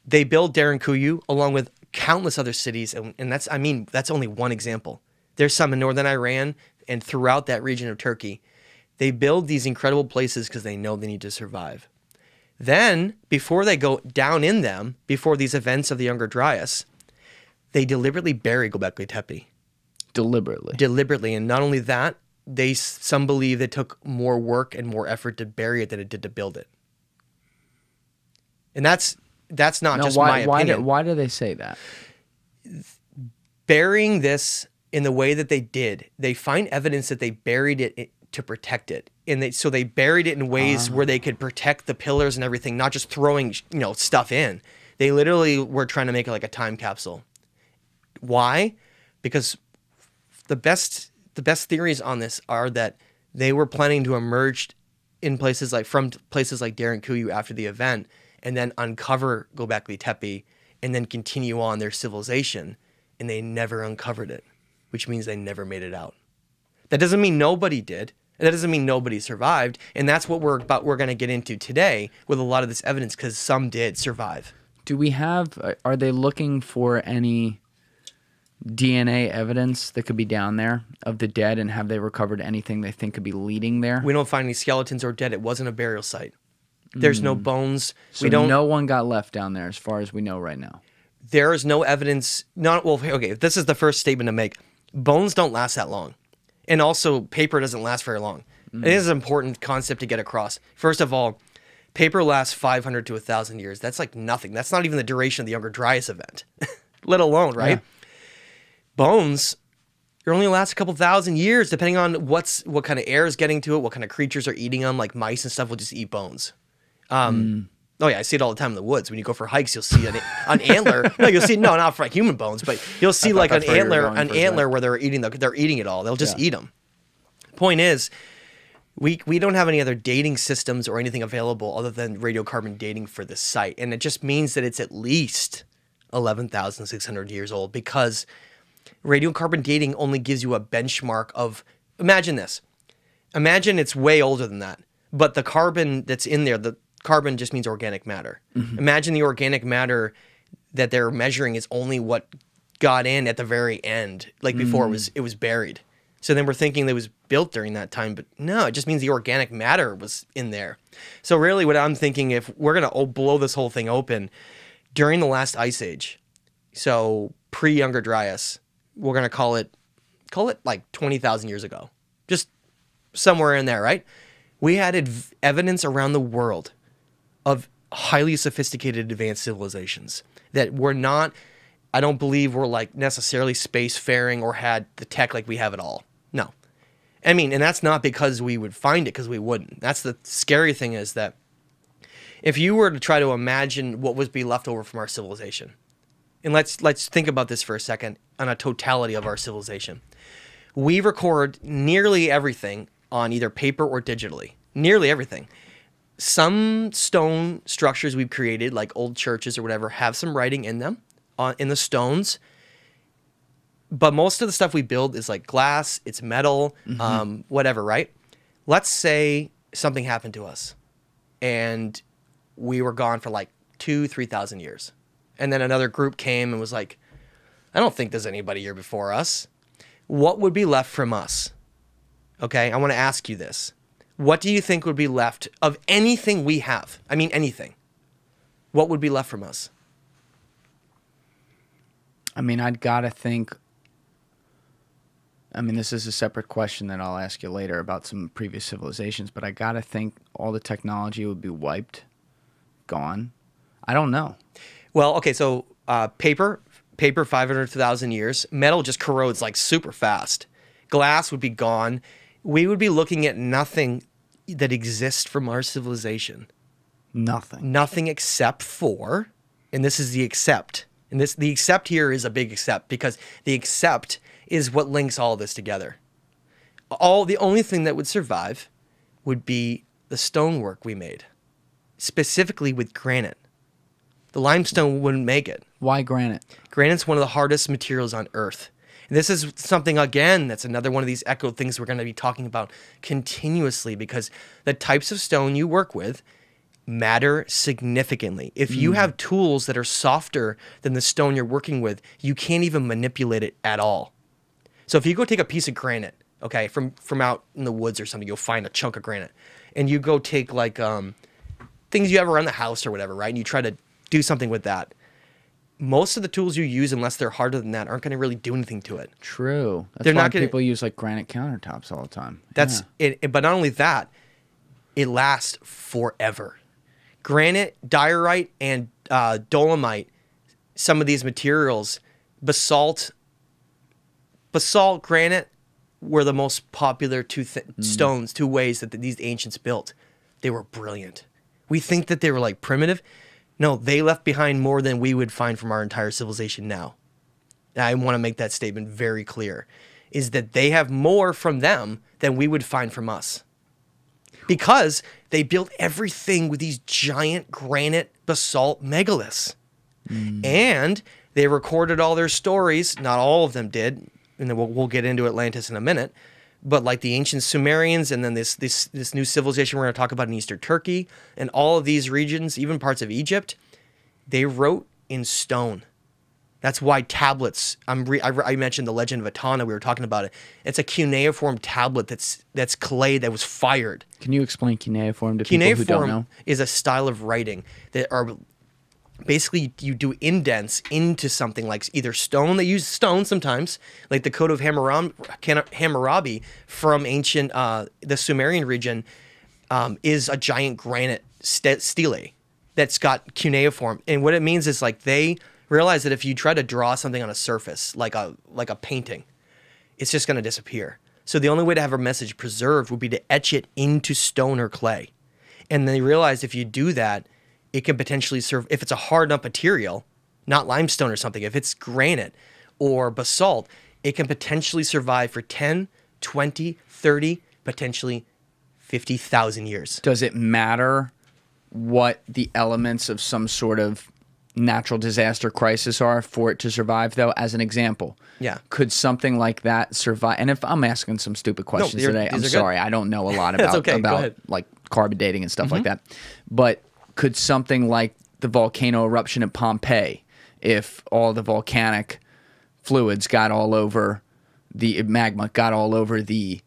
They built Derinkuyu along with countless other cities, and that's only one example. There's some in northern Iran and throughout that region of Turkey. They build these incredible places because they know they need to survive. Then, before they go down in them, before these events of the Younger Dryas, they deliberately bury Göbekli Tepe. Deliberately. And not only that, some believe it took more work and more effort to bury it than it did to build it. And that's not just my opinion. Why do they say that? Burying this in the way that they did, they find evidence that they buried it to protect it. And so they buried it in ways where they could protect the pillars and everything, not just throwing stuff in. They literally were trying to make it like a time capsule. Why? Because the best theories on this are that they were planning to emerge from places like Derinkuyu after the event, and then uncover Göbekli Tepe, and then continue on their civilization, and they never uncovered it, which means they never made it out. That doesn't mean nobody did. That doesn't mean nobody survived, and that's what we're going to get into today with a lot of this evidence, because some did survive. Are they looking for any DNA evidence that could be down there of the dead, and have they recovered anything they think could be leading there? We don't find any skeletons or dead. It wasn't a burial site. There's no bones. So no one got left down there as far as we know right now. There is no evidence. This is the first statement to make. Bones don't last that long. And also, paper doesn't last very long. It is an important concept to get across. First of all, paper lasts 500 to 1,000 years. That's like nothing. That's not even the duration of the Younger Dryas event, let alone, right? Yeah. Bones, it only lasts a couple thousand years, depending on what kind of air is getting to it, what kind of creatures are eating them, like mice and stuff will just eat bones. Oh yeah, I see it all the time in the woods. When you go for hikes, you'll see an antler. No, not for like human bones, but you'll see like an antler where they're eating it all. They'll just eat them. Point is, we don't have any other dating systems or anything available other than radiocarbon dating for this site, and it just means that it's at least 11,600 years old, because radiocarbon dating only gives you a benchmark of. Imagine this. Imagine it's way older than that, but the carbon that's in there, the carbon just means organic matter. Mm-hmm. Imagine the organic matter that they're measuring is only what got in at the very end, like before it was buried. So then we're thinking that it was built during that time, but no, it just means the organic matter was in there. So really what I'm thinking, if we're going to blow this whole thing open, during the last ice age, so pre-Younger Dryas, we're going to call it like 20,000 years ago, just somewhere in there, right? We had evidence around the world of highly sophisticated advanced civilizations that were not, I don't believe were like necessarily spacefaring or had the tech like we have it all. No. I mean, and that's not because we would find it, because we wouldn't. That's the scary thing, is that if you were to try to imagine what would be left over from our civilization, and let's think about this for a second on a totality of our civilization. We record nearly everything on either paper or digitally. Nearly everything. Some stone structures we've created, like old churches or whatever, have some writing in them, in the stones. But most of the stuff we build is like glass, it's metal, whatever, right? Let's say something happened to us and we were gone for like 2,000-3,000 years. And then another group came and was like, I don't think there's anybody here before us. What would be left from us? Okay, I want to ask you this. What do you think would be left of anything we have? I mean, anything. What would be left from us? I mean, I'd got to think. I mean, this is a separate question that I'll ask you later about some previous civilizations, but I got to think all the technology would be wiped, gone. I don't know. Well, okay, so paper 500,000 years. Metal just corrodes like super fast. Glass would be gone. We would be looking at nothing that exists from our civilization. Nothing. Nothing except for, and this is the except. And the except here is a big except, because the except is what links all this together. The only thing that would survive would be the stonework we made, specifically with granite. The limestone wouldn't make it. Why granite? Granite's one of the hardest materials on Earth. And this is something, again, that's another one of these echo things we're going to be talking about continuously, because the types of stone you work with matter significantly. If you have tools that are softer than the stone you're working with, you can't even manipulate it at all. So if you go take a piece of granite, okay, from out in the woods or something, you'll find a chunk of granite, and you go take like things you have around the house or whatever, right? And you try to do something with that. Most of the tools you use, unless they're harder than that, aren't going to really do anything to it. True. That's They're why not gonna- people use like granite countertops all the time. That's it. But not only that, it lasts forever. Granite, diorite, and dolomite, some of these materials, basalt, granite, were the most popular two ways that these ancients built. They were brilliant. We think that they were like primitive. No, they left behind more than we would find from our entire civilization now. And I want to make that statement very clear, is that they have more from them than we would find from us. Because they built everything with these giant granite basalt megaliths. And they recorded all their stories. Not all of them did. And then we'll get into Atlantis in a minute. But like the ancient Sumerians, and then this new civilization we're going to talk about in Eastern Turkey, and all of these regions, even parts of Egypt, they wrote in stone. That's why tablets. I mentioned the legend of Etana. We were talking about it. It's a cuneiform tablet that's clay that was fired. Can you explain cuneiform to people who don't know? Cuneiform is a style of writing that are basically you do indents into something like either stone. They use stone sometimes, like the Code of Hammurabi from ancient the Sumerian region is a giant granite stele that's got cuneiform, and what it means is like they realize that if you try to draw something on a surface, like a painting, it's just going to disappear. So the only way to have a message preserved would be to etch it into stone or clay. And they realized if you do that, it can potentially serve, if it's a hard enough material, not limestone or something, if it's granite or basalt, it can potentially survive for 10, 20, 30, potentially 50,000 years. Does it matter what the elements of some sort of natural disaster crisis are for it to survive, though? As an example, could something like that survive? And if I'm asking some stupid questions today, I'm sorry, I don't know a lot about like carbon dating and stuff like that. But could something like the volcano eruption at Pompeii, if all the volcanic fluids got all over the magma, got all over the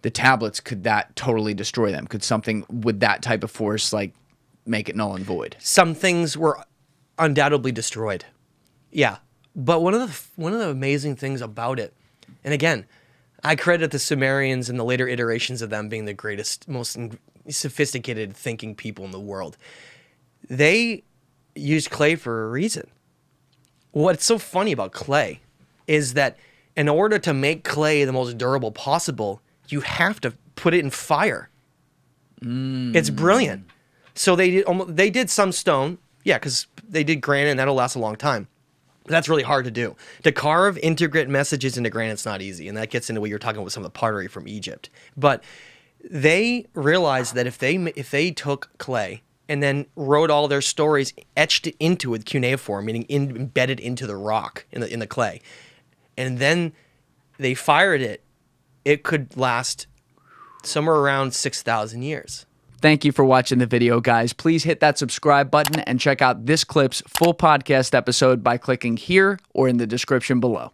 tablets, could that totally destroy them? Could something with that type of force like make it null and void? Some things were undoubtedly destroyed. Yeah. But one of the amazing things about it, and again, I credit the Sumerians and the later iterations of them being the greatest, most sophisticated thinking people in the world. They used clay for a reason. What's so funny about clay is that in order to make clay the most durable possible, you have to put it in fire. It's brilliant. So they did some stone. Yeah, because they did granite, and that'll last a long time. But that's really hard to do. To carve integrate messages into granite's not easy, and that gets into what you're talking about with some of the pottery from Egypt. But they realized that if they took clay and then wrote all their stories, etched it into with cuneiform, meaning embedded into the rock in the clay, and then they fired it, it could last somewhere around 6,000 years. Thank you for watching the video, guys. Please hit that subscribe button and check out this clip's full podcast episode by clicking here or in the description below.